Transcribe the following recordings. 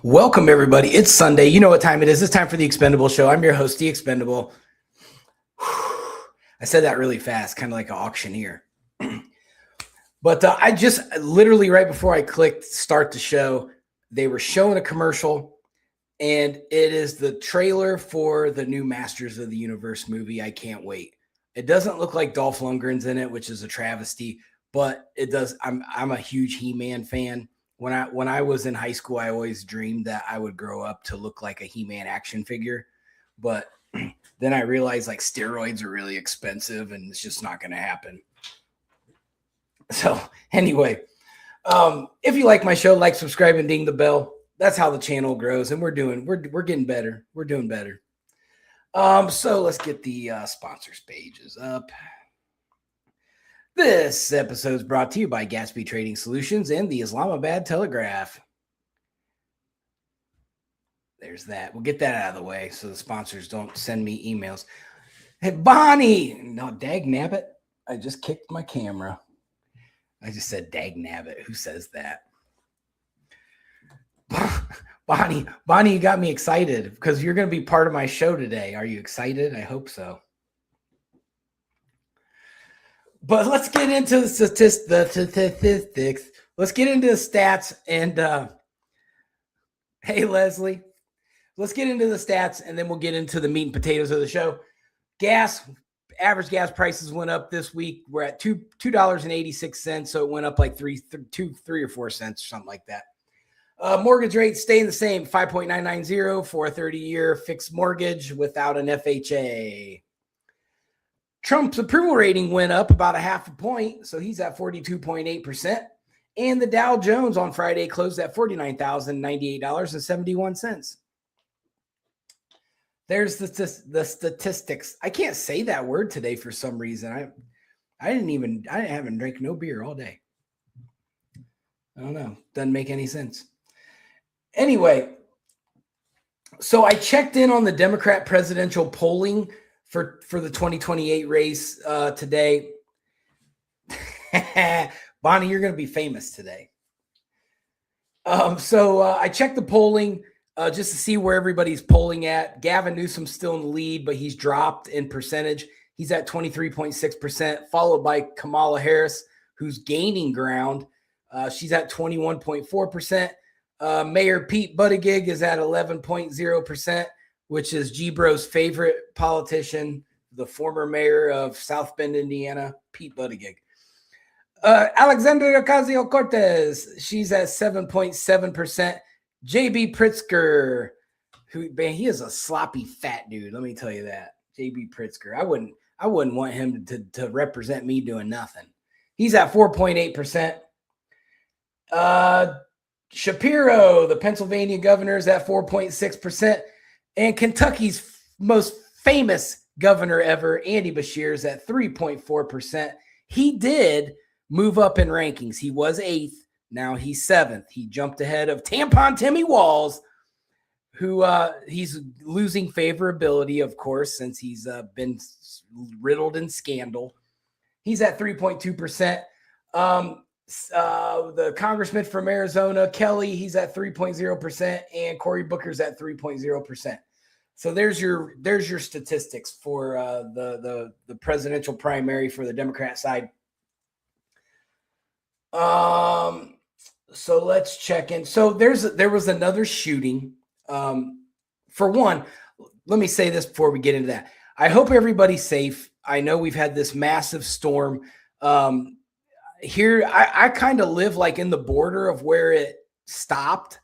Welcome, everybody. It's Sunday. You know what time it is. It's time for the Expendable Show. I'm your host, the Expendable. I said that really fast, kind of like an auctioneer. But I just literally right before I clicked start the show, they were showing a commercial, and it is the trailer for the new Masters of the Universe movie. I can't wait. It doesn't look like Dolph Lundgren's in it, which is a travesty, but it does. I'm a huge He-Man fan. When I was in high school, I always dreamed that I would grow up to look like a He-Man action figure, but then I realized like steroids are really expensive and it's just not going to happen. So anyway, if you like my show, like, subscribe, and ding the bell. That's how the channel grows, and we're getting better. We're doing better. So let's get the sponsors pages up. This episode is brought to you by Gatsby Trading Solutions and the Islamabad Telegraph. There's that. We'll get that out of the way so the sponsors don't send me emails. Hey, Bonnie! No, dag nabbit. I just kicked my camera. I just said dag nabbit. Who says that? Bonnie, you got me excited because you're going to be part of my show today. Are you excited? I hope so. But let's get into the statistics. Let's get into the stats. And hey, Leslie, let's get into the stats, and then we'll get into the meat and potatoes of the show. Average gas prices went up this week. We're at $2.86, so it went up like 3 or 4 cents or something like that. Mortgage rates staying the same, 5.990 for a 30-year fixed mortgage without an FHA. Trump's approval rating went up about a half a point, so he's at 42.8%. And the Dow Jones on Friday closed at $49,098.71. There's the statistics. I can't say that word today for some reason. I haven't drank no beer all day. I don't know. Doesn't make any sense. Anyway, so I checked in on the Democrat presidential polling for the 2028 race today. Bonnie, you're going to be famous today. So I checked the polling just to see where everybody's polling at. Gavin Newsom's still in the lead, but he's dropped in percentage. He's at 23.6%, followed by Kamala Harris, who's gaining ground. She's at 21.4%. Mayor Pete Buttigieg is at 11.0%, which is G-Bro's favorite politician, the former mayor of South Bend, Indiana, Pete Buttigieg. Alexandria Ocasio-Cortez, she's at 7.7%. J.B. Pritzker, who, man, he is a sloppy fat dude. Let me tell you that. J.B. Pritzker. I wouldn't want him to represent me doing nothing. He's at 4.8%. Shapiro, the Pennsylvania governor, is at 4.6%. And Kentucky's most famous governor ever, Andy Beshear, is at 3.4%. He did move up in rankings. He was 8th. Now he's 7th. He jumped ahead of Tampon Timmy Walls, who he's losing favorability, of course, since he's been riddled in scandal. He's at 3.2%. The congressman from Arizona, Kelly, he's at 3.0%, and Cory Booker's at 3.0%. So there's your statistics for the presidential primary for the Democrat side. So let's check in. So there was another shooting. For one, let me say this before we get into that. I hope everybody's safe. I know we've had this massive storm. Here, I kind of live like in the border of where it stopped.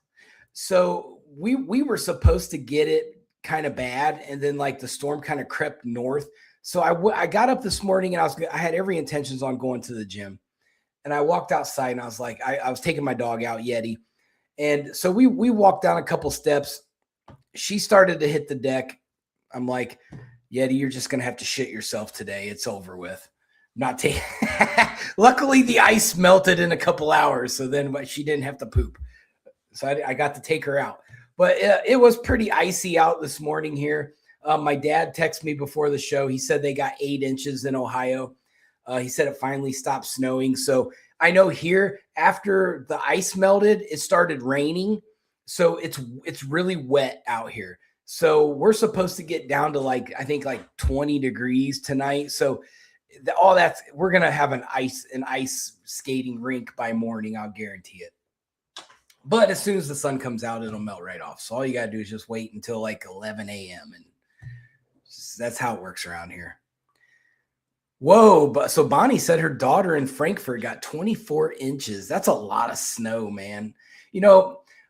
So we were supposed to get it kind of bad, and then like the storm kind of crept north. So I got up this morning and I had every intentions on going to the gym. And I walked outside and I was like, I was taking my dog out, Yeti. And so we walked down a couple steps. She started to hit the deck. I'm like, Yeti, you're just going to have to shit yourself today. It's over with. Luckily, the ice melted in a couple hours. So then she didn't have to poop. So I got to take her out. But it was pretty icy out this morning here. My dad texted me before the show. He said they got 8 inches in Ohio. He said it finally stopped snowing. So I know here after the ice melted, it started raining. So it's really wet out here. So we're supposed to get down to I think 20 degrees tonight. So all that's, we're going to have an ice skating rink by morning. I'll guarantee it. But as soon as the sun comes out, it'll melt right off. So all you got to do is just wait until 11 a.m. And that's how it works around here. Whoa. But so Bonnie said her daughter in Frankfurt got 24 inches. That's a lot of snow, man.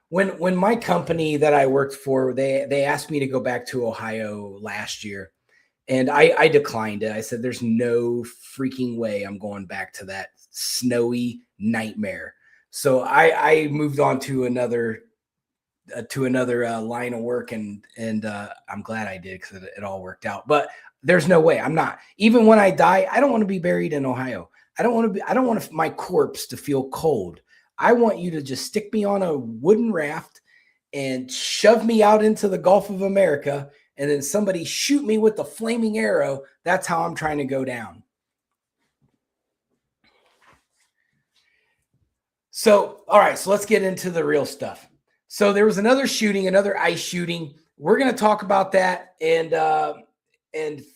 When my company that I worked for, they asked me to go back to Ohio last year, and I declined it. I said, there's no freaking way I'm going back to that snowy nightmare. So I moved on to another line of work, and I'm glad I did, because it all worked out. But there's no way. I'm not. Even when I die, I don't want to be buried in Ohio. I don't want my corpse to feel cold. I want you to just stick me on a wooden raft and shove me out into the Gulf of America, and then somebody shoot me with the flaming arrow. That's how I'm trying to go down. So, all right, so let's get into the real stuff. So there was another shooting, another ICE shooting. We're going to talk about that and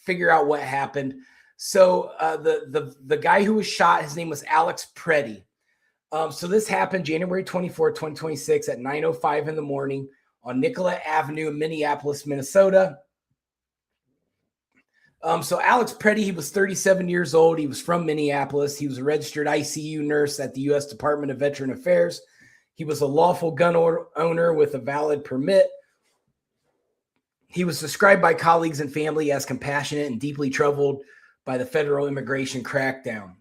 figure out what happened. So the guy who was shot, his name was Alex Preddy. So this happened January 24, 2026 at 9:05 in the morning on Nicollet Avenue in Minneapolis, Minnesota. So Alex Preddy, he was 37 years old. He was from Minneapolis. He was a registered ICU nurse at the U.S. Department of Veteran Affairs. He was a lawful gun owner with a valid permit. He was described by colleagues and family as compassionate and deeply troubled by the federal immigration crackdown.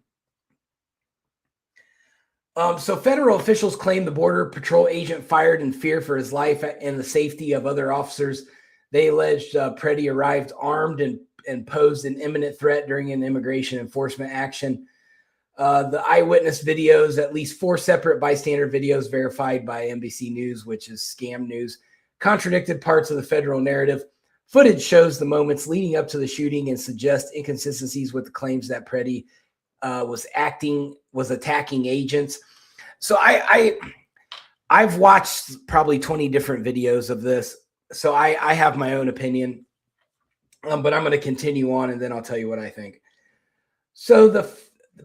So federal officials claim the Border Patrol agent fired in fear for his life and the safety of other officers. They alleged Preddy arrived armed and posed an imminent threat during an immigration enforcement action. The eyewitness videos, at least 4 separate bystander videos verified by NBC News, which is scam news, contradicted parts of the federal narrative. Footage shows the moments leading up to the shooting and suggests inconsistencies with the claims that Preddy was attacking agents. So I've watched probably 20 different videos of this. So I have my own opinion, but I'm going to continue on and then I'll tell you what I think. So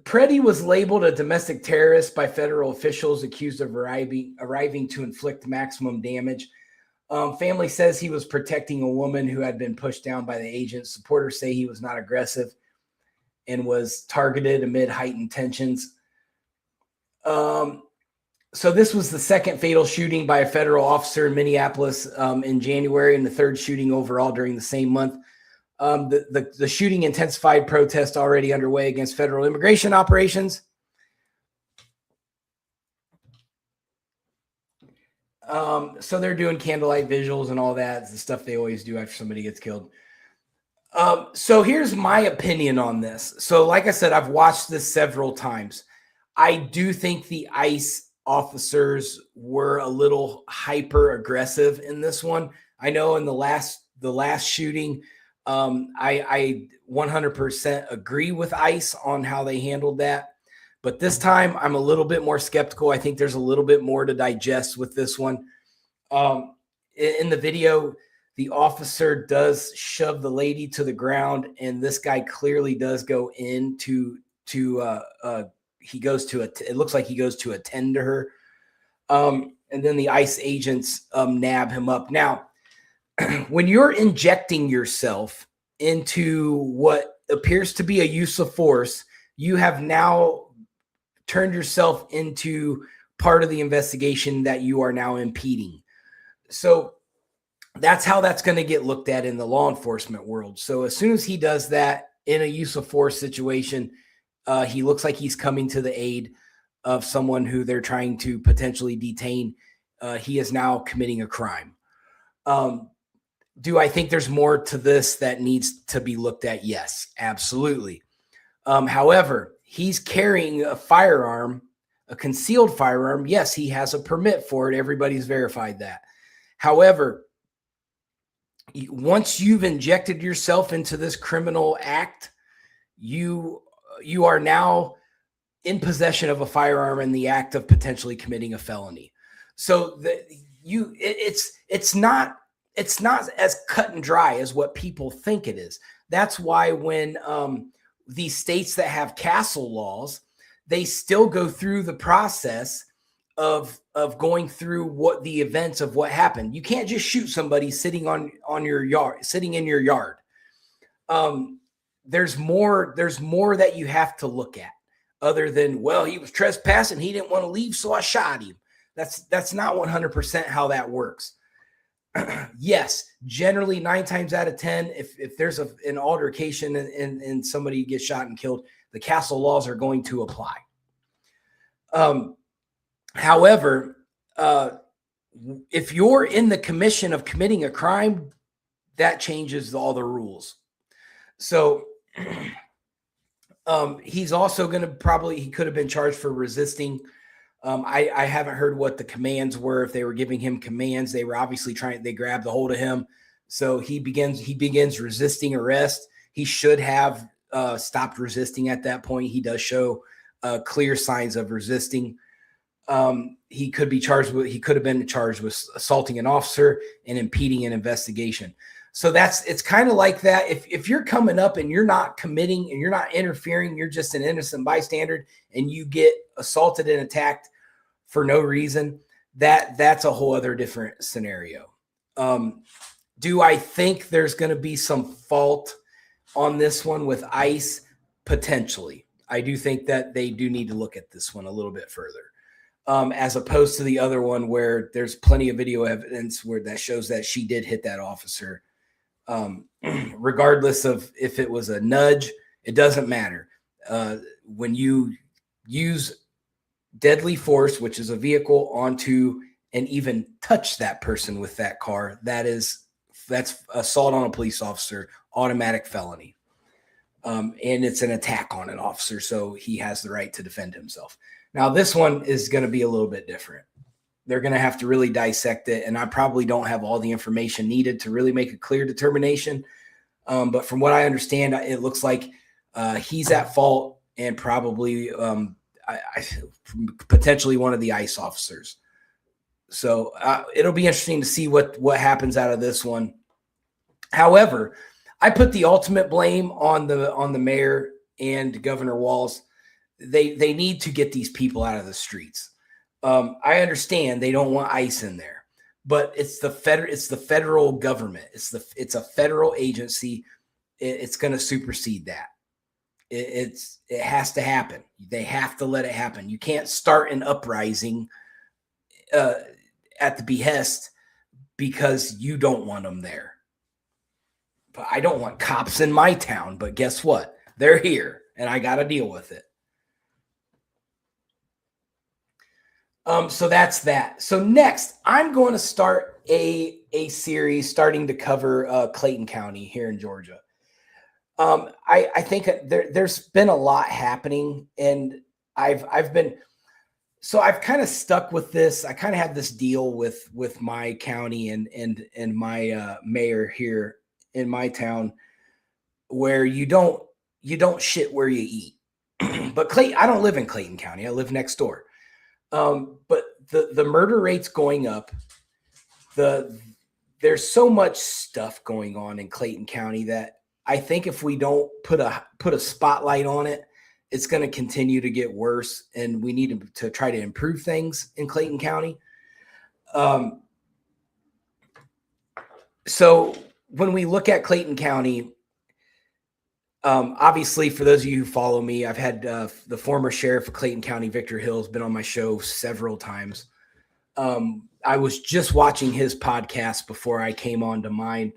Preddy was labeled a domestic terrorist by federal officials accused of arriving to inflict maximum damage. Family says he was protecting a woman who had been pushed down by the agent. Supporters say he was not aggressive and was targeted amid heightened tensions. So this was the second fatal shooting by a federal officer in Minneapolis in January, and the third shooting overall during the same month. The shooting intensified protests already underway against federal immigration operations. So they're doing candlelight visuals and all that, the stuff they always do after somebody gets killed. So here's my opinion on this. So like I said, I've watched this several times. I do think the ICE officers were a little hyper aggressive in this one. I know in the last shooting, I 100% agree with ICE on how they handled that. But this time I'm a little bit more skeptical. I think there's a little bit more to digest with this one. In the video, the officer does shove the lady to the ground, and this guy clearly does go into it looks like he goes to attend to her. And then the ICE agents nab him up. Now, when you're injecting yourself into what appears to be a use of force, you have now turned yourself into part of the investigation that you are now impeding. So that's how that's going to get looked at in the law enforcement world. So as soon as he does that in a use of force situation, he looks like he's coming to the aid of someone who they're trying to potentially detain. He is now committing a crime. Do I think there's more to this that needs to be looked at? Yes, absolutely. However, he's carrying a firearm, a concealed firearm. Yes, he has a permit for it. Everybody's verified that. However, once you've injected yourself into this criminal act, you are now in possession of a firearm in the act of potentially committing a felony. So it's not as cut and dry as what people think it is. That's why when these states that have castle laws, they still go through the process of going through what the events of what happened. You can't just shoot somebody sitting on your yard, sitting in your yard. There's more that you have to look at other than, well, he was trespassing, he didn't want to leave, so I shot him. That's not 100% how that works. Yes, generally 9 times out of 10, if there's an altercation and somebody gets shot and killed, the castle laws are going to apply. However, if you're in the commission of committing a crime, that changes all the rules. So he's also going to he could have been charged for resisting. I haven't heard what the commands were. If they were giving him commands, they were obviously they grabbed a hold of him. So he begins resisting arrest. He should have stopped resisting at that point. He does show clear signs of resisting. He could have been charged with assaulting an officer and impeding an investigation. So it's kind of like that. If you're coming up and you're not committing and you're not interfering, you're just an innocent bystander and you get assaulted and attacked for no reason, that's a whole other different scenario. Do I think there's going to be some fault on this one with ICE? Potentially. I do think that they do need to look at this one a little bit further. As opposed to the other one where there's plenty of video evidence that shows that she did hit that officer. Regardless of if it was a nudge, it doesn't matter. When you use deadly force, which is a vehicle, onto and even touch that person with that car, that's assault on a police officer, automatic felony. And it's an attack on an officer, so he has the right to defend himself. Now, this one is going to be a little bit different. They're going to have to really dissect it, and I probably don't have all the information needed to really make a clear determination. But from what I understand, it looks like he's at fault and probably potentially one of the ICE officers. So it'll be interesting to see what happens out of this one. However, I put the ultimate blame on the mayor and Governor Walz. They need to get these people out of the streets. I understand they don't want ICE in there, but it's the federal government. It's a federal agency. It's going to supersede that. It has to happen. They have to let it happen. You can't start an uprising at the behest because you don't want them there. But I don't want cops in my town, but guess what? They're here and I got to deal with it. So that's that. So next, I'm going to start a series starting to cover Clayton County here in Georgia. I think there's been a lot happening, and I've kind of stuck with this. I kind of have this deal with my county and my mayor here in my town, where you don't shit where you eat. But I don't live in Clayton County. I live next door. But the murder rate's going up. There's so much stuff going on in Clayton County that I think if we don't put a spotlight on it, it's going to continue to get worse, and we need to try to improve things in Clayton County. So when we look at Clayton County, obviously, for those of you who follow me, I've had the former sheriff of Clayton County, Victor Hill, has been on my show several times. I was just watching his podcast before I came on to mine,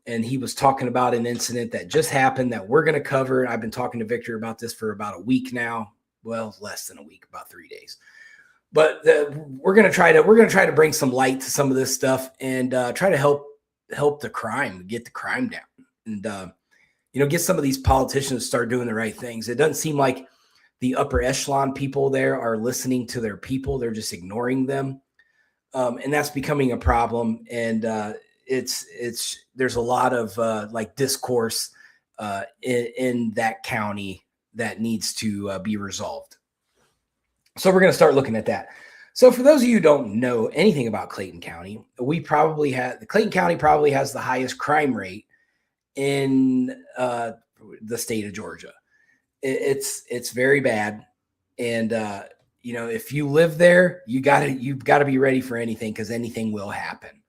and he was talking about an incident that just happened that we're going to cover. I've been talking to Victor about this for about a week now. Well, less than a week, about 3 days. But we're going to try to bring some light to some of this stuff and try to help the crime, get the crime down, and get some of these politicians to start doing the right things. It doesn't seem like the upper echelon people there are listening to their people. They're just ignoring them. And that's becoming a problem. And there's a lot of discourse in that county that needs to be resolved. So we're going to start looking at that. So for those of you who don't know anything about Clayton County, Clayton County probably has the highest crime rate in the state of Georgia. It's very bad. And if you live there, you've got to be ready for anything, because anything will happen.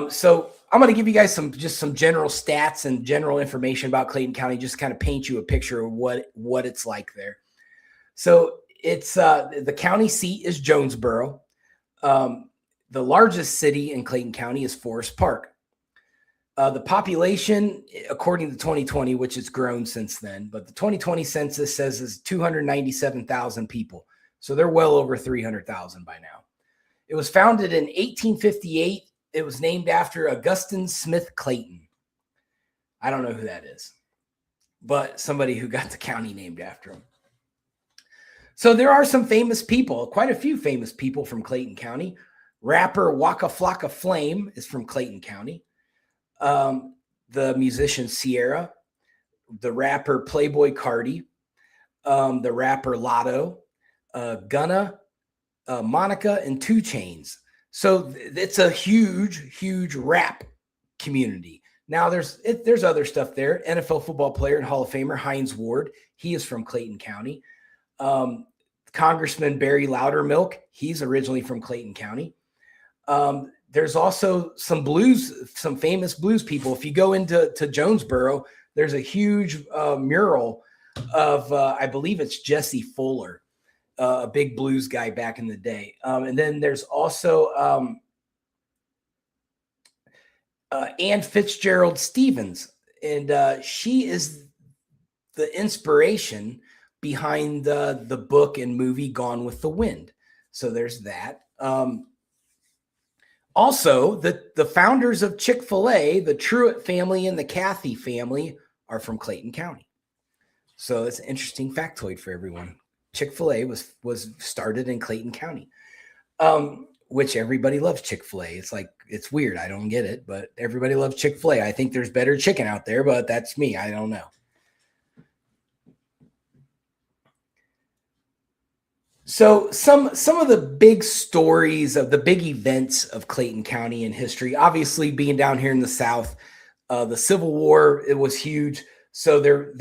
So I'm going to give you guys some general stats and general information about Clayton County, just kind of paint you a picture of what it's like there. So it's the county seat is Jonesboro. The largest city in Clayton County is Forest Park. The population, according to 2020, which has grown since then, but the 2020 census says is 297,000 people. So they're well over 300,000 by now. It was founded in 1858. It was named after Augustine Smith Clayton. I don't know who that is, but somebody who got the county named after him. So there are some famous people, quite a few famous people from Clayton County. Rapper Waka Flocka Flame is from Clayton County. The musician Sierra, the rapper Playboy Cardi, the rapper Lotto, Gunna, Monica, and 2 Chainz. So it's a huge rap community. Now there's other stuff there. NFL football player and Hall of Famer Hines Ward, he is from Clayton County. Congressman Barry Loudermilk, he's originally from Clayton County. There's also some famous blues people. If you go into Jonesboro, there's a huge mural of, I believe it's Jesse Fuller, a big blues guy back in the day. And then there's also Ann Fitzgerald Stevens, and she is the inspiration behind the book and movie Gone with the Wind. So there's that. Also, the founders of Chick-fil-A, the Truett family and the Cathy family, are from Clayton County. So it's an interesting factoid for everyone. Chick-fil-A was started in Clayton County, which everybody loves Chick-fil-A. It's weird. I don't get it, but everybody loves Chick-fil-A. I think there's better chicken out there, but that's me. I don't know. So some of the big stories of the big events of Clayton County in history, obviously being down here in the South, the Civil War, it was huge. So there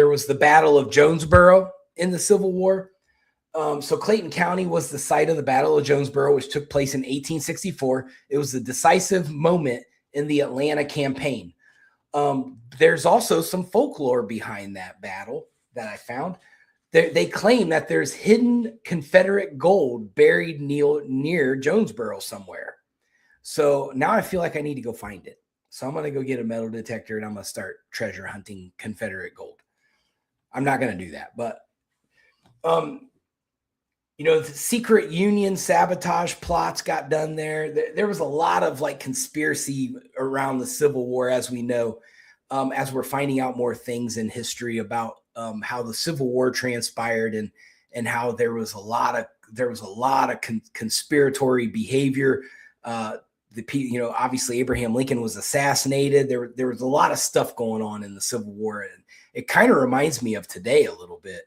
was the Battle of Jonesboro in the Civil War. So Clayton County was the site of the Battle of Jonesboro, which took place in 1864. It was the decisive moment in the Atlanta campaign. There's also some folklore behind that battle that I found. They claim that there's hidden Confederate gold buried near Jonesboro somewhere. So now I feel like I need to go find it. So I'm going to go get a metal detector and I'm going to start treasure hunting Confederate gold. I'm not going to do that, but, the secret Union sabotage plots got done there. There was a lot of conspiracy around the Civil War, as we know, as we're finding out more things in history about how the Civil War transpired and how there was a lot of conspiratory behavior. Obviously Abraham Lincoln was assassinated. There was a lot of stuff going on in the Civil War, and it kind of reminds me of today a little bit.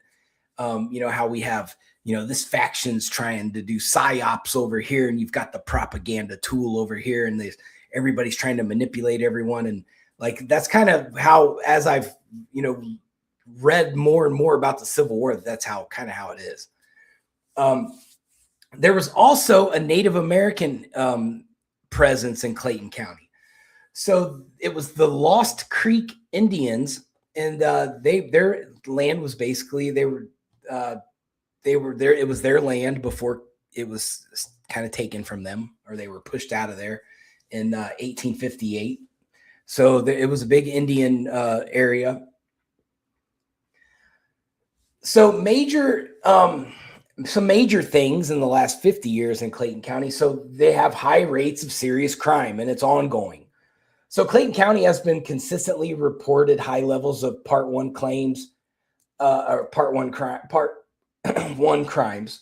How we have this faction's trying to do psyops over here, and you've got the propaganda tool over here, and everybody's trying to manipulate everyone, and that's kind of how, as I've read more and more about the Civil War, that's how it is. There was also a Native American presence in Clayton County. So it was the Lost Creek Indians, and their land was basically they were there. It was their land before it was kind of taken from them, or they were pushed out of there in 1858. So it was a big Indian area. So some major things in the last 50 years in Clayton County. So they have high rates of serious crime, and it's ongoing. So Clayton County has been consistently reported high levels of Part 1 claims, or Part 1 crimes,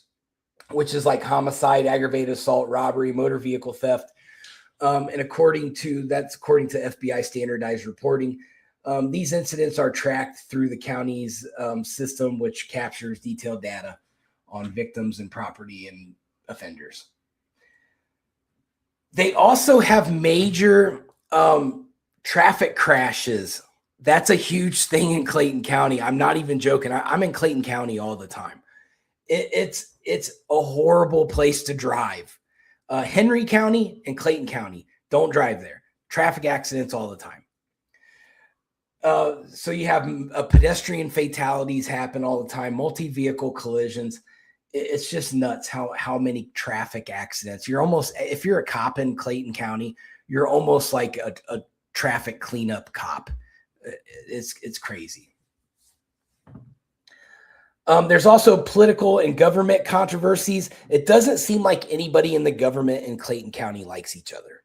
which is like homicide, aggravated assault, robbery, motor vehicle theft. And according to FBI standardized reporting, these incidents are tracked through the county's system, which captures detailed data on victims and property and offenders. They also have major traffic crashes. That's a huge thing in Clayton County. I'm not even joking. I'm in Clayton County all the time. It's a horrible place to drive. Henry County and Clayton County, don't drive there. Traffic accidents all the time. So you have pedestrian fatalities happen all the time, multi-vehicle collisions. It's just nuts how many traffic accidents. You're almost, if you're a cop in Clayton County, you're almost like a traffic cleanup cop. It's crazy. There's also political and government controversies. It doesn't seem like anybody in the government in Clayton County likes each other.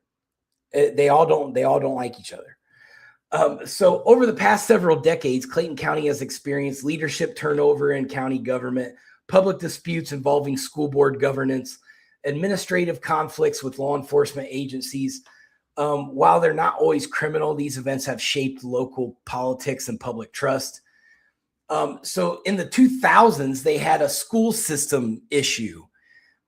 They all don't like each other. So over the past several decades, Clayton County has experienced leadership turnover in county government, public disputes involving school board governance, administrative conflicts with law enforcement agencies. While they're not always criminal, these events have shaped local politics and public trust. So in the 2000s, they had a school system issue.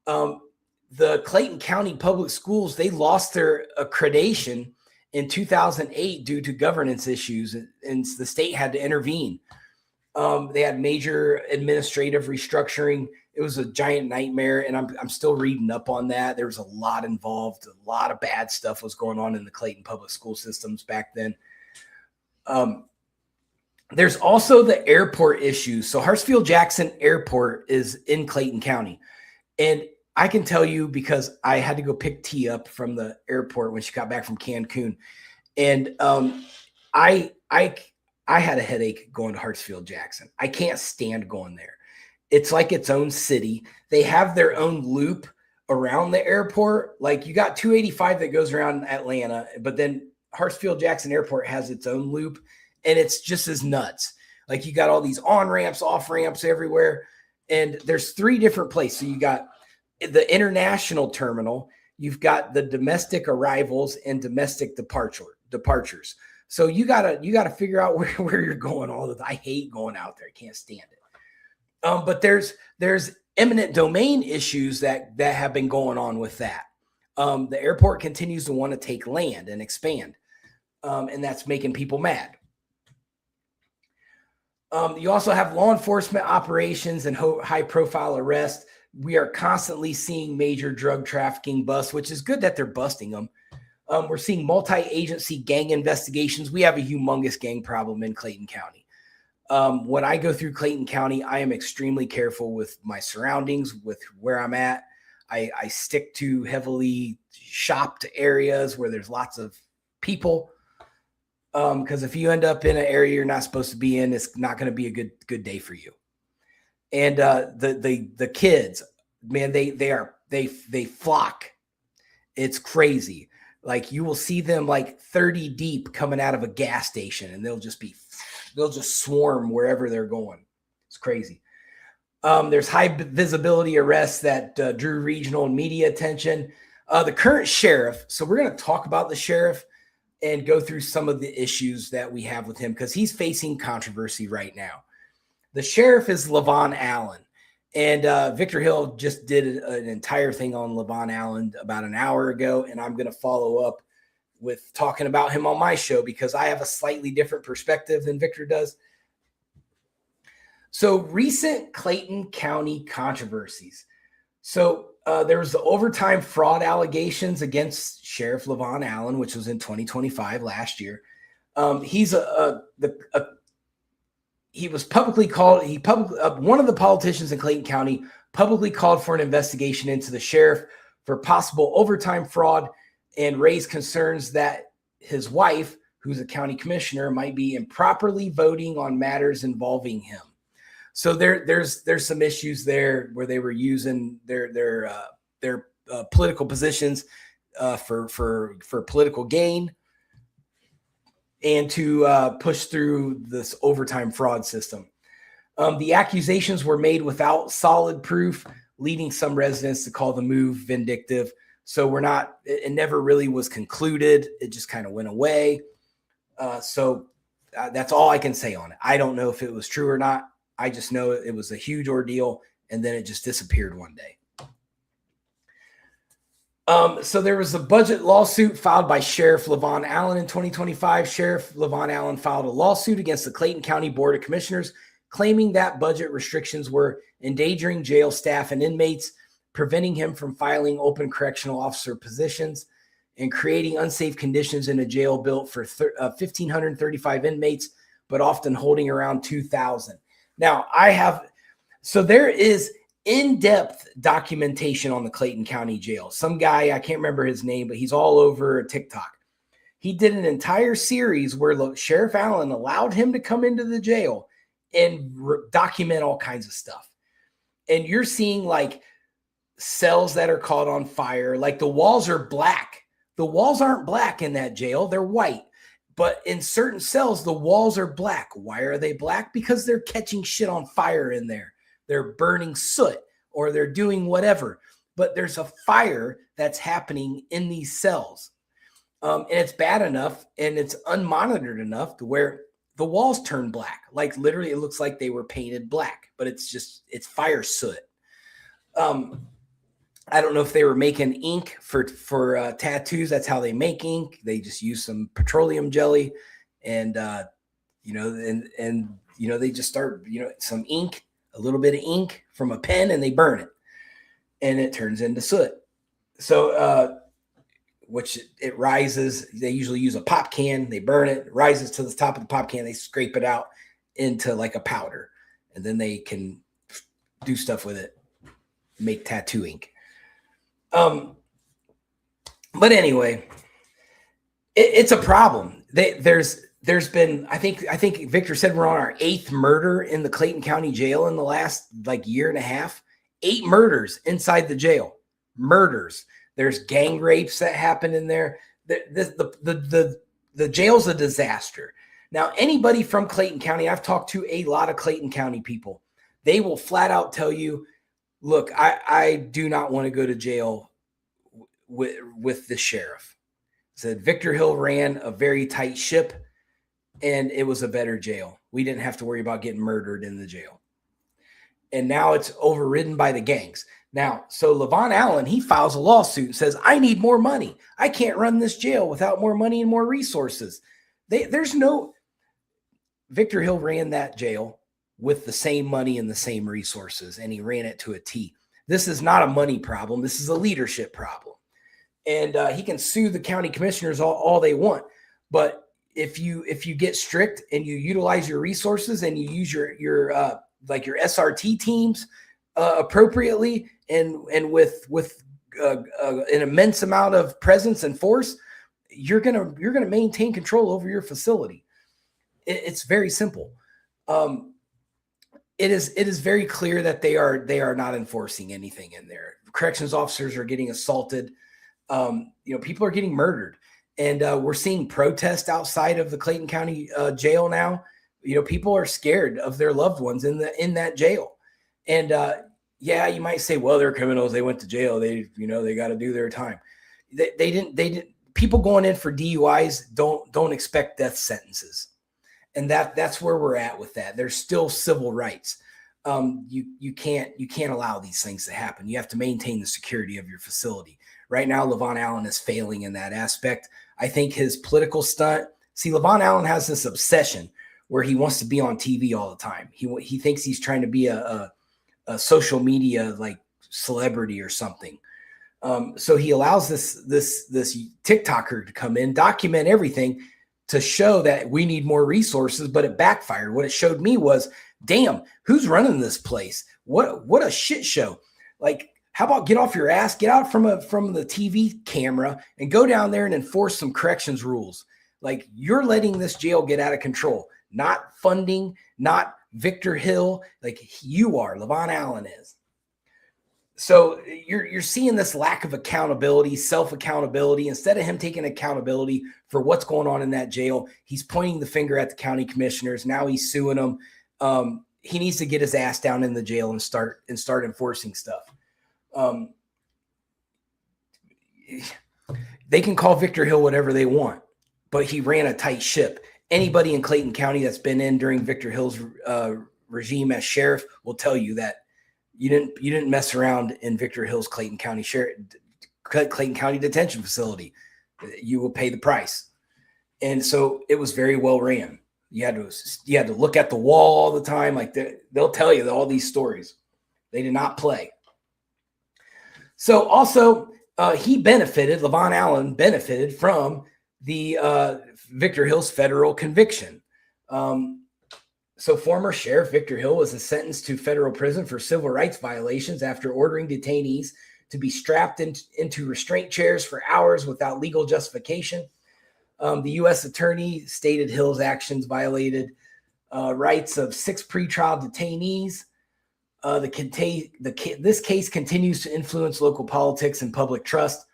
The Clayton County Public Schools, they lost their accreditation in 2008 due to governance issues, and the state had to intervene. They had major administrative restructuring. It was a giant nightmare, and I'm still reading up on that. There was a lot involved. A lot of bad stuff was going on in the Clayton public school systems back then. There's also the airport issue. So Hartsfield-Jackson Airport is in Clayton County, and I can tell you because I had to go pick T up from the airport when she got back from Cancun, and I had a headache going to Hartsfield-Jackson. I can't stand going there. It's like its own city. They have their own loop around the airport. Like you got 285 that goes around Atlanta, but then Hartsfield-Jackson Airport has its own loop, and it's just as nuts. Like you got all these on-ramps, off-ramps everywhere, and there's 3 different places. So you got the international terminal, you've got the domestic arrivals and domestic departures. So you gotta figure out where you're going all the time. I hate going out there. I can't stand it. But there's eminent domain issues that have been going on with that. The airport continues to want to take land and expand, and that's making people mad. You also have law enforcement operations and high-profile arrests. We are constantly seeing major drug trafficking busts, which is good that they're busting them. We're seeing multi-agency gang investigations. We have a humongous gang problem in Clayton County. When I go through Clayton County, I am extremely careful with my surroundings, with where I'm at. I stick to heavily shopped areas where there's lots of people. Because if you end up in an area you're not supposed to be in, it's not going to be a good day for you. And the kids, man, they flock. It's crazy. Like you will see them like 30 deep coming out of a gas station, and they'll just swarm wherever they're going. It's crazy. There's high visibility arrests that drew regional and media attention. The current sheriff. So we're going to talk about the sheriff and go through some of the issues that we have with him because he's facing controversy right now. The sheriff is Levon Allen, and Victor Hill just did an entire thing on Levon Allen about an hour ago, and I'm going to follow up with talking about him on my show because I have a slightly different perspective than Victor does. So recent Clayton County controversies. So there was the overtime fraud allegations against Sheriff Levon Allen, which was in 2025 last year. He was publicly called. One of the politicians in Clayton County publicly called for an investigation into the sheriff for possible overtime fraud and raised concerns that his wife, who's a county commissioner, might be improperly voting on matters involving him. So there's some issues there where they were using their political positions for political gain and to push through this overtime fraud system. The accusations were made without solid proof, leading some residents to call the move vindictive. So it never really was concluded. It just kind of went away. So that's all I can say on it. I don't know if it was true or not. I just know it was a huge ordeal and then it just disappeared one day. So there was a budget lawsuit filed by Sheriff Levon Allen in 2025. Sheriff Levon Allen filed a lawsuit against the Clayton County Board of Commissioners, claiming that budget restrictions were endangering jail staff and inmates, preventing him from filing open correctional officer positions, and creating unsafe conditions in a jail built for 1,535 inmates, but often holding around 2,000. Now, there is in-depth documentation on the Clayton County Jail. Some guy, I can't remember his name, but he's all over TikTok. He did an entire series where Sheriff Allen allowed him to come into the jail and document all kinds of stuff. And you're seeing like cells that are caught on fire, like the walls are black. The walls aren't black in that jail, they're white. But in certain cells, the walls are black. Why are they black? Because they're catching shit on fire in there. They're burning soot or they're doing whatever, but there's a fire that's happening in these cells. And it's bad enough and it's unmonitored enough to where the walls turn black. Like literally it looks like they were painted black, but it's fire soot. I don't know if they were making ink for tattoos. That's how they make ink. They just use some petroleum jelly and, they just start, some ink, a little bit of ink from a pen, and they burn it and it turns into soot. So, which it rises. They usually use a pop can. They burn it, it rises to the top of the pop can. They scrape it out into like a powder, and then they can do stuff with it, make tattoo ink. But anyway, it's a problem. There's been, I think Victor said we're on our 8th murder in the Clayton County Jail in the last year and a half. 8 murders inside the jail. Murders. There's gang rapes that happen in there. The jail's a disaster. Now, anybody from Clayton County, I've talked to a lot of Clayton County people. They will flat out tell you, look, I do not want to go to jail with the sheriff. Said Victor Hill ran a very tight ship, and it was a better jail. We didn't have to worry about getting murdered in the jail. And now it's overridden by the gangs. Now, so Levon Allen, he files a lawsuit and says, I need more money. I can't run this jail without more money and more resources. Victor Hill ran that jail with the same money and the same resources, and he ran it to a T. This is not a money problem. This is a leadership problem. And he can sue the county commissioners all they want. But if you get strict and you utilize your resources and you use your SRT teams appropriately and with an immense amount of presence and force, you're gonna maintain control over your facility. It's very simple. It is very clear that they are not enforcing anything in there. Corrections officers are getting assaulted. People are getting murdered, and we're seeing protests outside of the Clayton County jail now. People are scared of their loved ones in that jail. And you might say, well, they're criminals. They went to jail. They got to do their time. They didn't. People going in for DUIs don't expect death sentences. And that's where we're at with that. There's still civil rights. You can't allow these things to happen. You have to maintain the security of your facility. Right now, Levon Allen is failing in that aspect. I think his political stunt. See, Levon Allen has this obsession where he wants to be on TV all the time. He thinks he's trying to be a social media celebrity or something. So he allows this TikToker to come in, document everything, to show that we need more resources, but it backfired. What it showed me was, damn, who's running this place? What a shit show. How about get off your ass, get out from the TV camera and go down there and enforce some corrections rules. You're letting this jail get out of control, not funding, not Victor Hill. You are, Levon Allen is. So you're seeing this lack of accountability, self-accountability. Instead of him taking accountability for what's going on in that jail, he's pointing the finger at the county commissioners. Now he's suing them. He needs to get his ass down in the jail and start enforcing stuff. They can call Victor Hill whatever they want, but he ran a tight ship. Anybody in Clayton County that's been in during Victor Hill's regime as sheriff will tell you that You didn't mess around in Victor Hill's Clayton County detention facility. You will pay the price. And so it was very well ran. You had to look at the wall all the time. Like they'll tell you all these stories. They did not play. So also Levon Allen benefited from the Victor Hill's federal conviction. So former Sheriff Victor Hill was sentenced to federal prison for civil rights violations after ordering detainees to be strapped into restraint chairs for hours without legal justification. The U.S. attorney stated Hill's actions violated rights of 6 pretrial detainees. This case continues to influence local politics and public trust.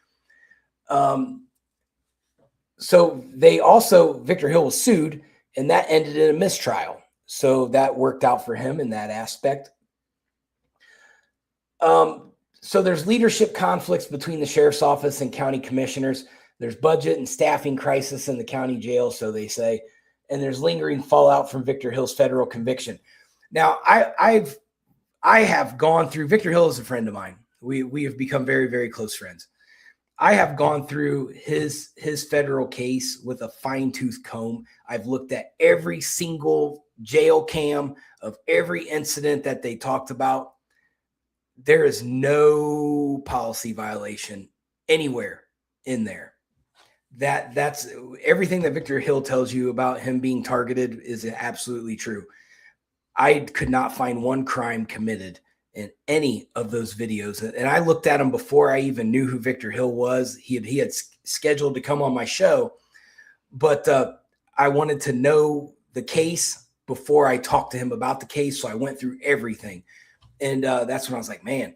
So Victor Hill was sued, and that ended in a mistrial. So that worked out for him in that aspect. So there's leadership conflicts between the sheriff's office and county commissioners. There's budget and staffing crisis in the county jail, so they say, and there's lingering fallout from Victor Hill's federal conviction. Now, I have gone through. Victor Hill is a friend of mine. We have become very, very close friends. I have gone through his federal case with a fine-tooth comb. I've looked at every single jail cam of every incident that they talked about. There is no policy violation anywhere in there. That's everything that Victor Hill tells you about him being targeted is absolutely true. I could not find one crime committed in any of those videos. And I looked at him before I even knew who Victor Hill was. He had scheduled to come on my show, but I wanted to know the case before I talked to him about the case. So I went through everything. And that's when I was like, man,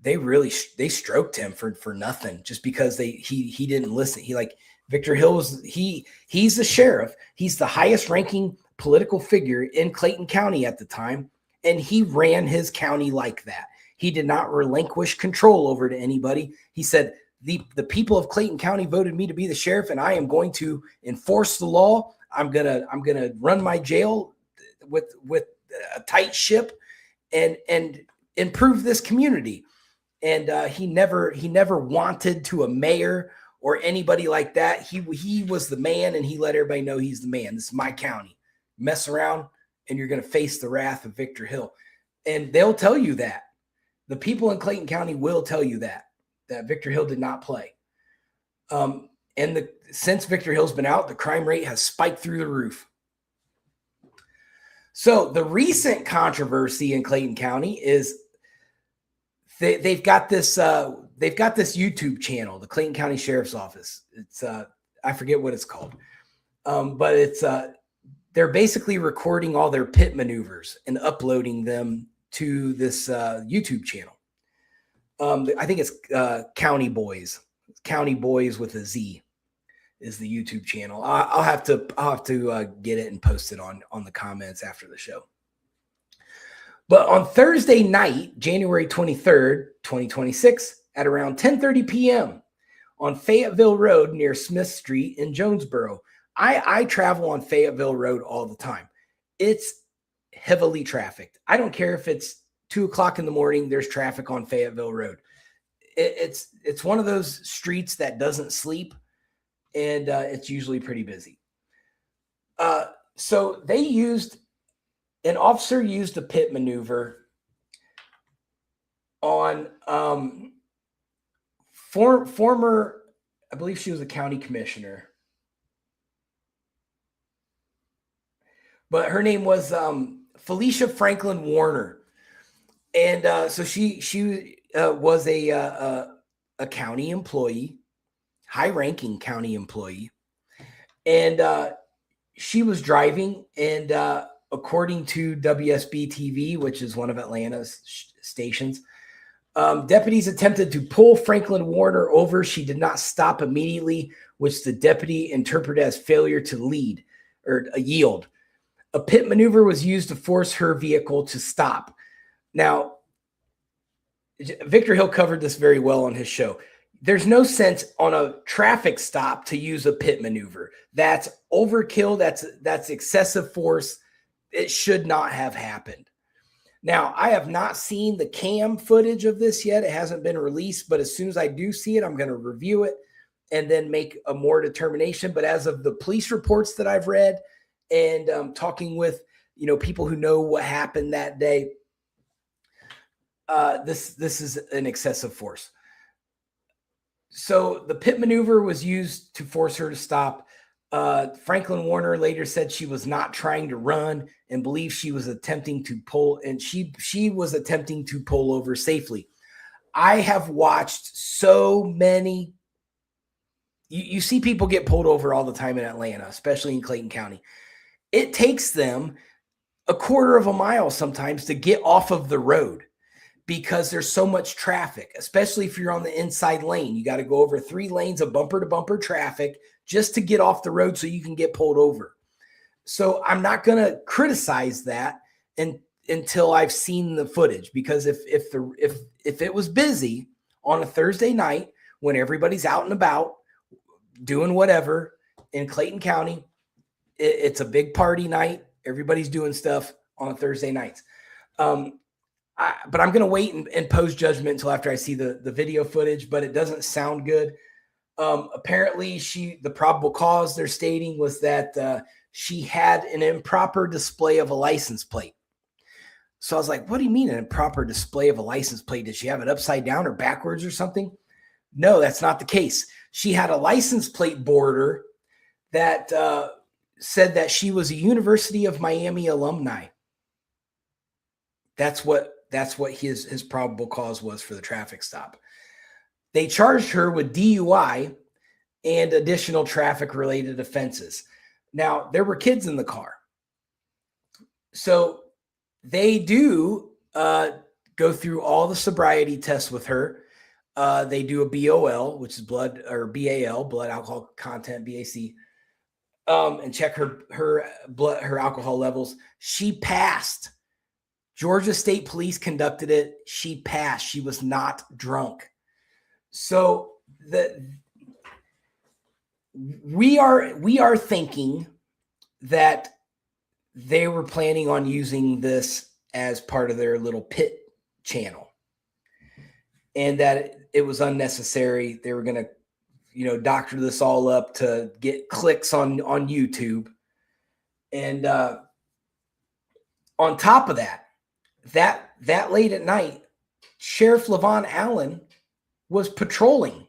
they stroked him for nothing just because he didn't listen. Victor Hill he's the sheriff. He's the highest ranking political figure in Clayton County at the time. And he ran his county like that. He did not relinquish control over to anybody. He said, the people of Clayton County voted me to be the sheriff, and I am going to enforce the law. I'm gonna run my jail with a tight ship and improve this community. And he never wanted to a mayor or anybody like that. He was the man, and he let everybody know he's the man. This is my county. Mess around, and you're going to face the wrath of Victor Hill. And they'll tell you that. The people in Clayton County will tell you that Victor Hill did not play. Since Victor Hill's been out, the crime rate has spiked through the roof. So the recent controversy in Clayton County is they've got this YouTube channel, the Clayton County Sheriff's Office. It's I forget what it's called, but it's they're basically recording all their pit maneuvers and uploading them to this YouTube channel. I think it's County Boys with a Z is the YouTube channel. I'll have to get it and post it on the comments after the show. But on Thursday night, January 23rd, 2026, at around 10:30 p.m. on Fayetteville Road near Smith Street in Jonesboro. I travel on Fayetteville Road all the time. It's heavily trafficked. I don't care if it's 2 o'clock in the morning, there's traffic on Fayetteville Road. It's one of those streets that doesn't sleep, and it's usually pretty busy. So an officer used a pit maneuver on former, I believe she was a county commissioner, but her name was Felicia Franklin Warner. And so she was a county employee, high-ranking county employee. And she was driving, and according to WSB TV, which is one of Atlanta's stations, deputies attempted to pull Franklin Warner over. She did not stop immediately, which the deputy interpreted as failure to lead or yield. A pit maneuver was used to force her vehicle to stop. Now, Victor Hill covered this very well on his show. There's no sense on a traffic stop to use a pit maneuver. That's overkill. That's excessive force. It should not have happened. Now, I have not seen the cam footage of this yet. It hasn't been released, but as soon as I do see it, I'm going to review it and then make a more determination. But as of the police reports that I've read and talking with, people who know what happened that day, this is an excessive force. So the pit maneuver was used to force her to stop. Franklin Warner later said she was not trying to run and believed she was attempting to pull, and she was attempting to pull over safely. I have watched so many. You see people get pulled over all the time in Atlanta, especially in Clayton County. It takes them a quarter of a mile sometimes to get off of the road because there's so much traffic, especially if you're on the inside lane. You got to go over 3 lanes of bumper to bumper traffic just to get off the road so you can get pulled over. So I'm not going to criticize that until I've seen the footage, because if it was busy on a Thursday night when everybody's out and about doing whatever in Clayton County, it's a big party night. Everybody's doing stuff on Thursday nights. But I'm going to wait and post judgment until after I see the video footage, but it doesn't sound good. Apparently the probable cause they're stating was that she had an improper display of a license plate. So I was like, what do you mean an improper display of a license plate? Did she have it upside down or backwards or something? No, that's not the case. She had a license plate border that said that she was a University of Miami alumni. That's what his probable cause was for the traffic stop. They charged her with DUI and additional traffic-related offenses. Now, there were kids in the car. So they do go through all the sobriety tests with her. They do a BOL, which is blood, or BAL, blood alcohol content, BAC, and check her alcohol levels. She passed. Georgia State Police conducted it. She passed. She was not drunk. So we are thinking that they were planning on using this as part of their little pit channel, and that it was unnecessary. They were going to, doctor this all up to get clicks on YouTube. And on top of that late at night, Sheriff Levon Allen was patrolling.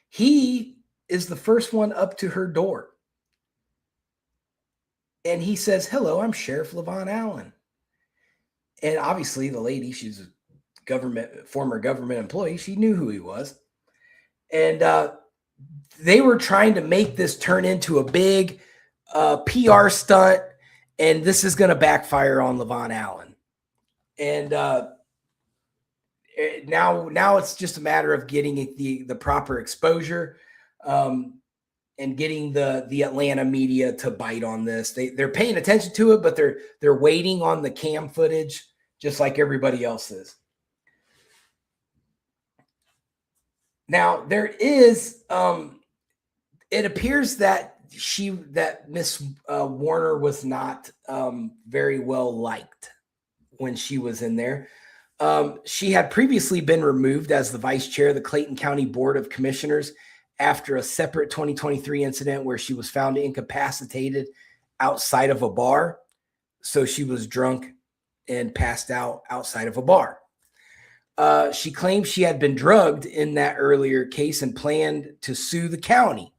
He is the first one up to her door. And he says, "Hello, I'm Sheriff Levon Allen." And obviously the lady, she's a former government employee. She knew who he was. And they were trying to make this turn into a big PR stunt. And this is going to backfire on Levon Allen. And now it's just a matter of getting the proper exposure and getting the Atlanta media to bite on this. They're paying attention to it, but they're waiting on the cam footage, just like everybody else is. Now there is, it appears that Miss Warner was not very well liked when she was in there. She had previously been removed as the vice chair of the Clayton County Board of Commissioners after a separate 2023 incident where she was found incapacitated outside of a bar. So she was drunk and passed out outside of a bar. She claimed she had been drugged in that earlier case and planned to sue the county.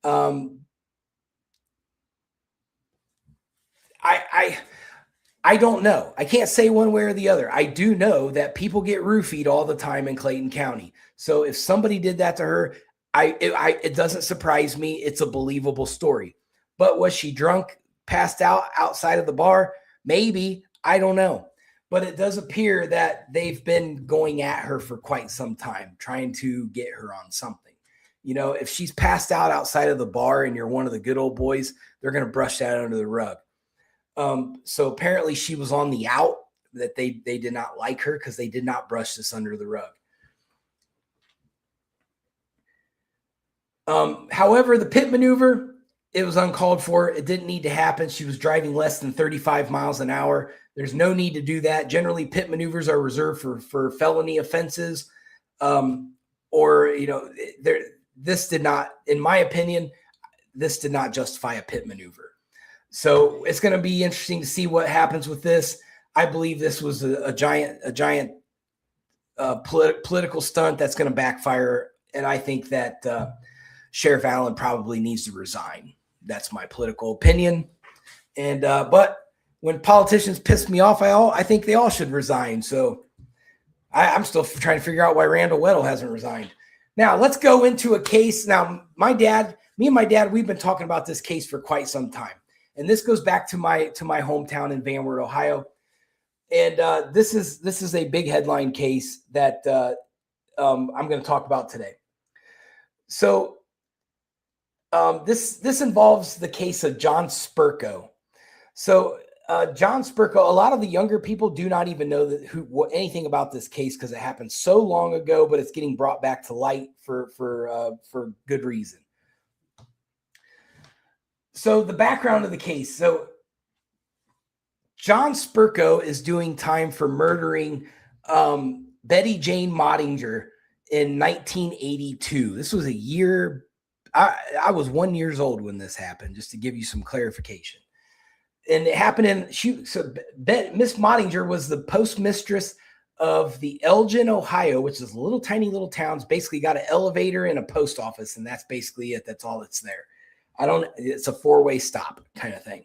I don't know. I can't say one way or the other. I do know that people get roofied all the time in Clayton County. So if somebody did that to her, it doesn't surprise me. It's a believable story. But was she drunk, passed out outside of the bar? Maybe. I don't know. But it does appear that they've been going at her for quite some time, trying to get her on something. If she's passed out outside of the bar and you're one of the good old boys, they're going to brush that under the rug. So apparently she was on the out, that they did not like her because they did not brush this under the rug. However, the pit maneuver, It was uncalled for. It didn't need to happen. She was driving less than 35 miles an hour. There's no need to do that. Generally, pit maneuvers are reserved for felony offenses. Or, you know, this did not, in my opinion, this did not justify a pit maneuver. So it's going to be interesting to see what happens with this. I believe this was a giant political stunt that's going to backfire. And I think that Sheriff Allen probably needs to resign. That's my political opinion. And but when politicians piss me off, I think they all should resign. So I'm still trying to figure out why Randall Weddle hasn't resigned. Now let's go into a case. Now me and my dad, we've been talking about this case for quite some time, and this goes back to my hometown in Van Wert, Ohio. And this is a big headline case that I'm going to talk about today. So this involves the case of John Spurko. So John Spurko, a lot of the younger people do not even know anything about this case because it happened so long ago, but it's getting brought back to light for good reason. So the background of the case. So John Spurko is doing time for murdering Betty Jane Mottinger in 1982. This was a year. I was 1 year old when this happened, just to give you some clarification. And it happened Miss Mottinger was the postmistress of the Elgin, Ohio, which is a little tiny little town. It's basically got an elevator and a post office, and that's basically it. That's all that's there. It's a four-way stop kind of thing.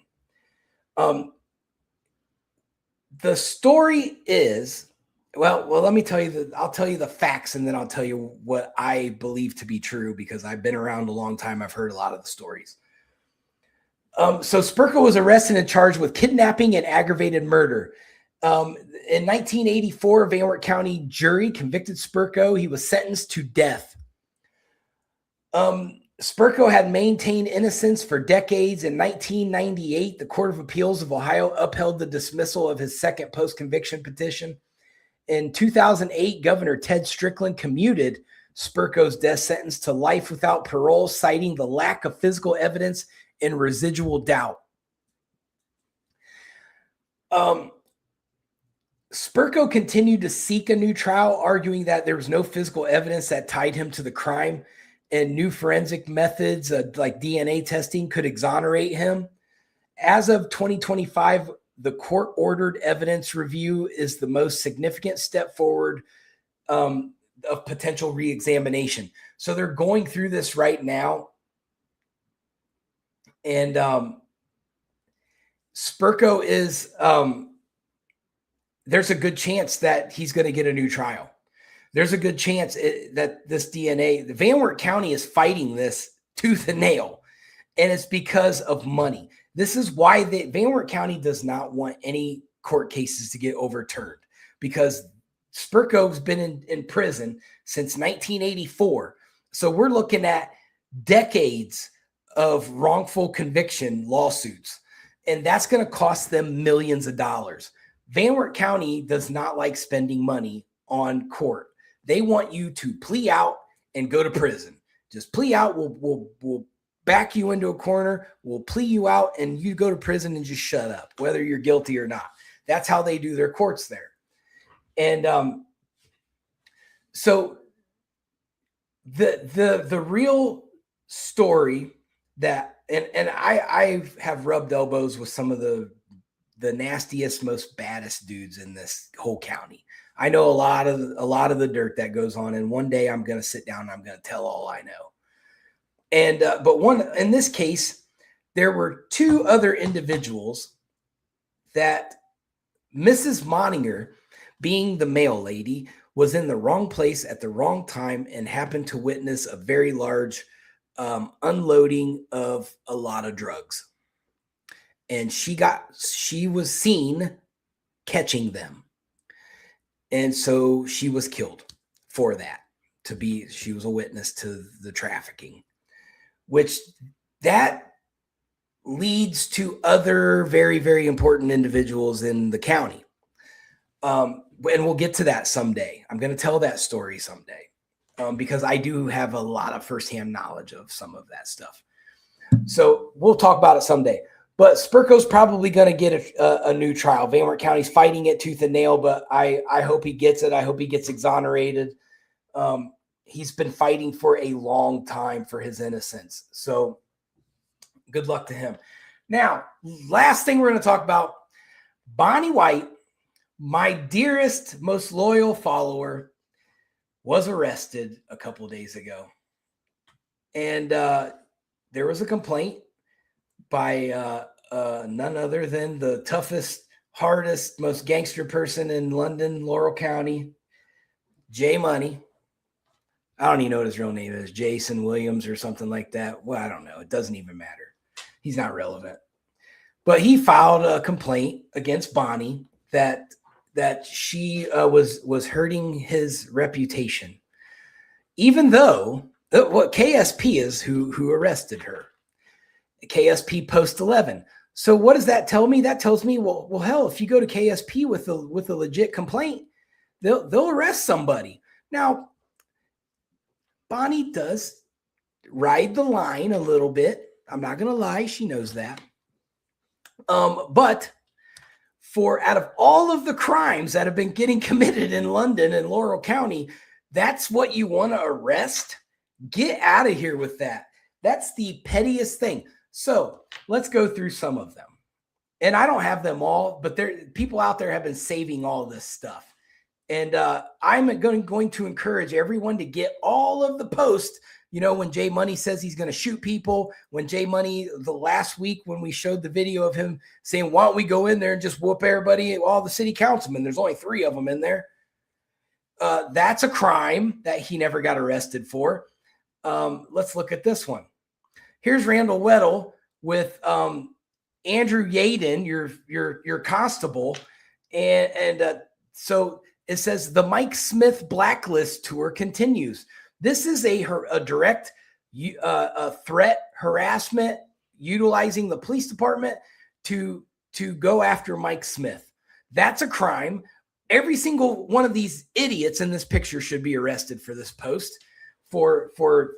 The story is, well, let me tell you I'll tell you the facts, and then I'll tell you what I believe to be true because I've been around a long time. I've heard a lot of the stories. So Spurko was arrested and charged with kidnapping and aggravated murder. In 1984, a Van Wert County jury convicted Spurko. He was sentenced to death. Spurko had maintained innocence for decades. In 1998, the Court of Appeals of Ohio upheld the dismissal of his second post-conviction petition. In 2008, Governor Ted Strickland commuted Spurko's death sentence to life without parole, citing the lack of physical evidence and residual doubt. Spurko continued to seek a new trial, arguing that there was no physical evidence that tied him to the crime, and new forensic methods like DNA testing could exonerate him. As of 2025, the court-ordered evidence review is the most significant step forward of potential reexamination. So they're going through this right now. And Spurko is, there's a good chance that he's going to get a new trial. There's a good chance that this DNA, the Van Wert County is fighting this tooth and nail, and it's because of money. This is why the Van Wert County does not want any court cases to get overturned, because Spurko's been in prison since 1984. So we're looking at decades of wrongful conviction lawsuits, and that's going to cost them millions of dollars. Van Wert County does not like spending money on court. They want you to plea out and go to prison. Just plea out. We'll back you into a corner. We'll plea you out, and you go to prison and just shut up, whether you're guilty or not. That's how they do their courts there. And so the real story that, and I have rubbed elbows with some of the nastiest, most baddest dudes in this whole county. I know a lot of the dirt that goes on, and one day I'm going to sit down and I'm going to tell all I know. And but in this case, there were two other individuals that Mrs. Mottinger, being the mail lady, was in the wrong place at the wrong time and happened to witness a very large unloading of a lot of drugs. And she was seen catching them. And so she was killed for that. She was a witness to the trafficking, which that leads to other very, very important individuals in the county. And we'll get to that someday. I'm going to tell that story someday because I do have a lot of firsthand knowledge of some of that stuff. So we'll talk about it someday. But Spurko's probably going to get a new trial. Van Wert County's fighting it tooth and nail, but I hope he gets it. I hope he gets exonerated. He's been fighting for a long time for his innocence. So good luck to him. Now, last thing we're going to talk about, Bonnie White, my dearest, most loyal follower, was arrested a couple days ago. And there was a complaint by none other than the toughest, hardest, most gangster person in London, Laurel County, J Money. I don't even know what his real name is, Jason Williams or something like that. Well, I don't know. It doesn't even matter. He's not relevant. But he filed a complaint against Bonnie that she was hurting his reputation, even though what KSP is who arrested her. KSP post 11. So what does that tell me? That tells me, well, hell, if you go to KSP with a legit complaint, they'll arrest somebody. Now, Bonnie does ride the line a little bit. I'm not going to lie. She knows that. But out of all of the crimes that have been getting committed in London and Laurel County, that's what you want to arrest? Get out of here with that. That's the pettiest thing. So let's go through some of them. And I don't have them all, but people out there have been saving all this stuff. And I'm going to encourage everyone to get all of the posts. You know, when Jay Money says he's going to shoot people, when Jay Money, the last week when we showed the video of him saying, why don't we go in there and just whoop everybody, all the city councilmen, there's only 3 of them in there. That's a crime that he never got arrested for. Let's look at this one. Here's Randall Weddle with Andrew Yaden, your constable. And so it says the Mike Smith blacklist tour continues. This is a direct threat, harassment, utilizing the police department to go after Mike Smith. That's a crime. Every single one of these idiots in this picture should be arrested for this post for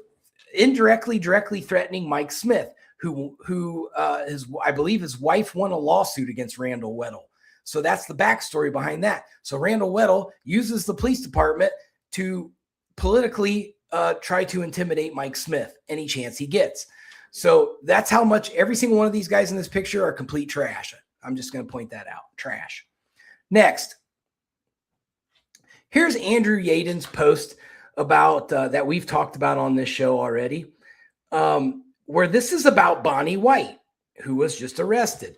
indirectly, directly threatening Mike Smith, who I believe his wife won a lawsuit against Randall Weddle. So that's the backstory behind that. So Randall Weddle uses the police department to politically try to intimidate Mike Smith any chance he gets. So that's how much every single one of these guys in this picture are complete trash. I'm just going to point that out. Trash. Next, here's Andrew Yaden's post about that we've talked about on this show already, where this is about Bonnie White, who was just arrested.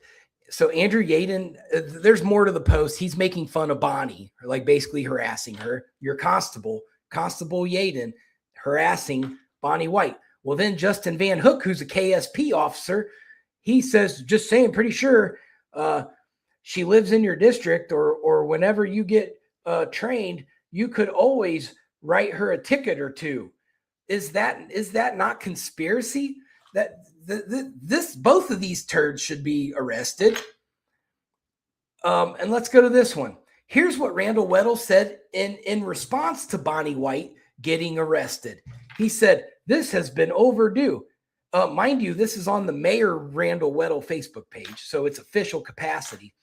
So Andrew Yaden, there's more to the post. He's making fun of Bonnie, like basically harassing her. Your Constable Yaden, harassing Bonnie White. Well, then Justin Van Hook, who's a KSP officer, he says, just saying, pretty sure she lives in your district, or whenever you get trained, you could always write her a ticket or 2. Is that not conspiracy? That both of these turds should be arrested. And let's go to this one. Here's what Randall Weddle said in response to Bonnie White getting arrested. He said, this has been overdue. Mind you, this is on the Mayor Randall Weddle Facebook page, so it's official capacity.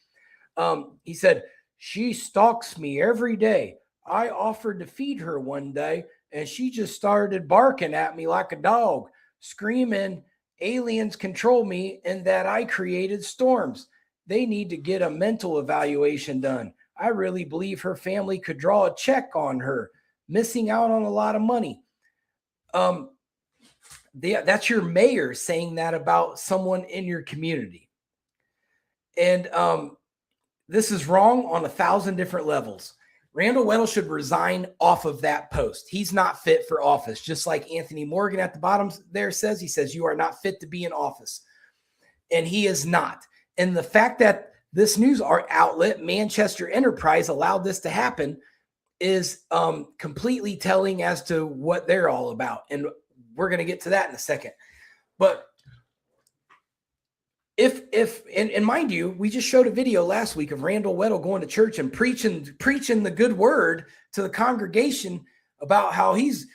He said, she stalks me every day. I offered to feed her one day, and she just started barking at me like a dog, screaming, aliens control me and that I created storms. They need to get a mental evaluation done. I really believe her family could draw a check on her, missing out on a lot of money. That's your mayor saying that about someone in your community. And this is wrong on 1,000 different levels. Randall Weddle should resign off of that post. He's not fit for office. Just like Anthony Morgan at the bottom there says, he says, you are not fit to be in office. And he is not. And the fact that this news outlet, Manchester Enterprise, allowed this to happen is completely telling as to what they're all about. And we're going to get to that in a second. But and mind you, we just showed a video last week of Randall Weddle going to church and preaching the good word to the congregation about how he's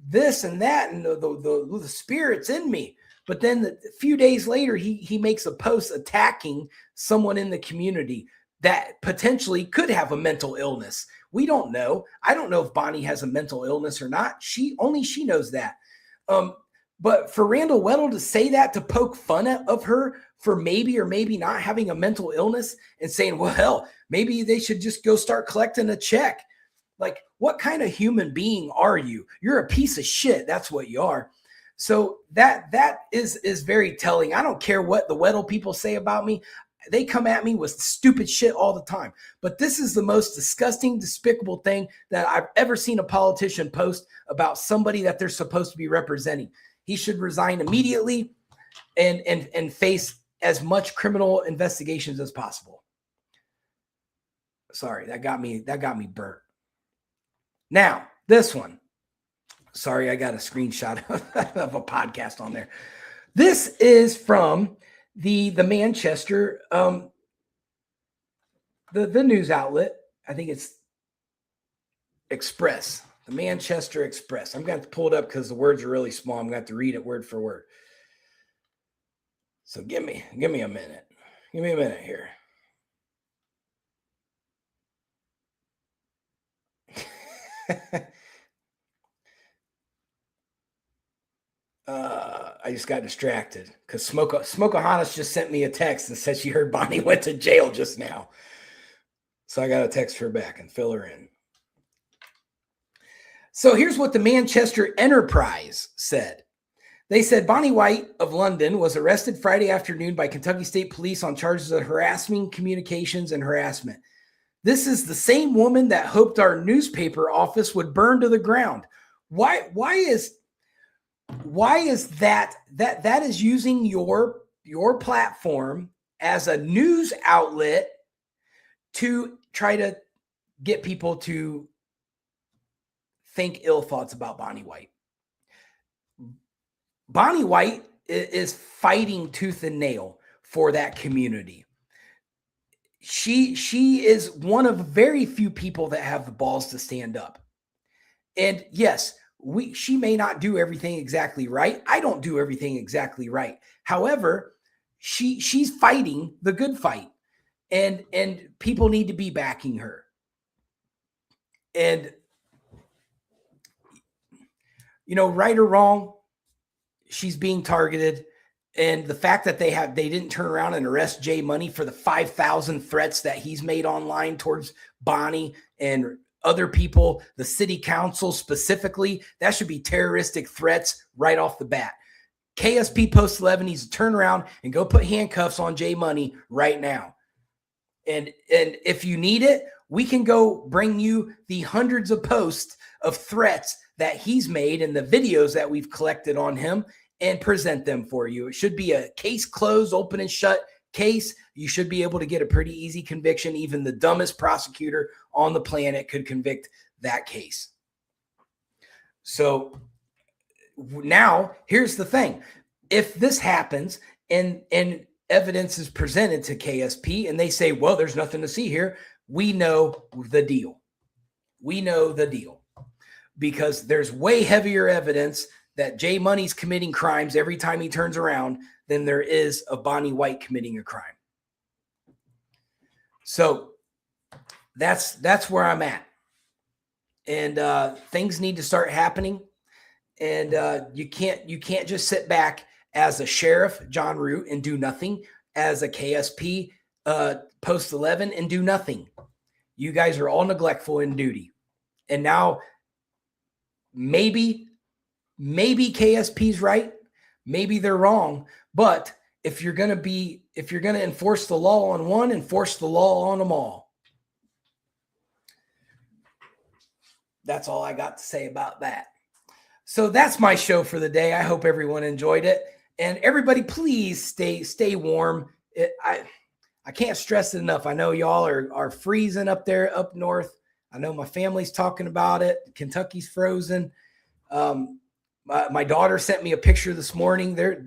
this and that and the spirit's in me. But then a few days later, he makes a post attacking someone in the community that potentially could have a mental illness. We don't know. I don't know if Bonnie has a mental illness or not. Only she knows that. But for Randall Weddle to say that, to poke fun of her for maybe or maybe not having a mental illness and saying, well, hell, maybe they should just go start collecting a check. Like, what kind of human being are you? You're a piece of shit. That's what you are. So that is very telling. I don't care what the Weddle people say about me. They come at me with stupid shit all the time. But this is the most disgusting, despicable thing that I've ever seen a politician post about somebody that they're supposed to be representing. He should resign immediately and face as much criminal investigations as possible. Sorry, that got me burnt. Now, this one. Sorry, I got a screenshot of a podcast on there. This is from the Manchester, the news outlet. I think it's Express, the Manchester Express. I'm going to have to pull it up because the words are really small. I'm going to have to read it word for word. So give me a minute. Give me a minute here. I just got distracted because Smokeahanas just sent me a text and said she heard Bonnie went to jail just now. So I got to text her back and fill her in. So here's what the Manchester Enterprise said. They said Bonnie White of London was arrested Friday afternoon by Kentucky State Police on charges of harassing communications and harassment. This is the same woman that hoped our newspaper office would burn to the ground. Why is that is using your platform as a news outlet to try to get people to think ill thoughts about Bonnie White. Bonnie White is fighting tooth and nail for that community. She is one of very few people that have the balls to stand up. And yes, she may not do everything exactly right. I don't do everything exactly right. However, she's fighting the good fight, and people need to be backing her. And right or wrong, she's being targeted. And the fact that they didn't turn around and arrest Jay Money for the 5,000 threats that he's made online towards Bonnie and other people, the city council specifically, that should be terroristic threats right off the bat. KSP Post 11 needs to turn around and go put handcuffs on Jay Money right now. And if you need it, we can go bring you the hundreds of posts of threats that he's made and the videos that we've collected on him and present them for you. It should be a case closed, open and shut case. You should be able to get a pretty easy conviction. Even the dumbest prosecutor on the planet could convict that case. So now here's the thing. If this happens and evidence is presented to KSP and they say, well, there's nothing to see here, we know the deal. We know the deal because there's way heavier evidence that Jay Money's committing crimes every time he turns around than there is of Bonnie White committing a crime. So that's where I'm at. And things need to start happening. And you can't just sit back as a sheriff, John Root, and do nothing, as a KSP Post 11 and do nothing. You guys are all neglectful in duty. And now maybe KSP's right, maybe they're wrong, but if you're going to enforce the law on one, enforce the law on them all. That's all I got to say about that. So that's my show for the day. I hope everyone enjoyed it. And everybody, please stay warm. I can't stress it enough. I know y'all are freezing up there up north. I know my family's talking about it. Kentucky's frozen. My daughter sent me a picture this morning. They're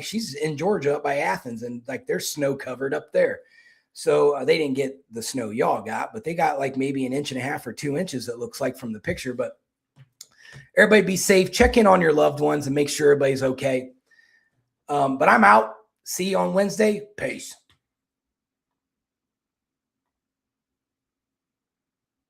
she's in Georgia, up by Athens, and like they're snow covered up there. So they didn't get the snow y'all got, but they got like maybe 1.5 inches or 2 inches, it looks like from the picture. But everybody be safe. Check in on your loved ones and make sure everybody's okay. But I'm out. See you on Wednesday. Peace.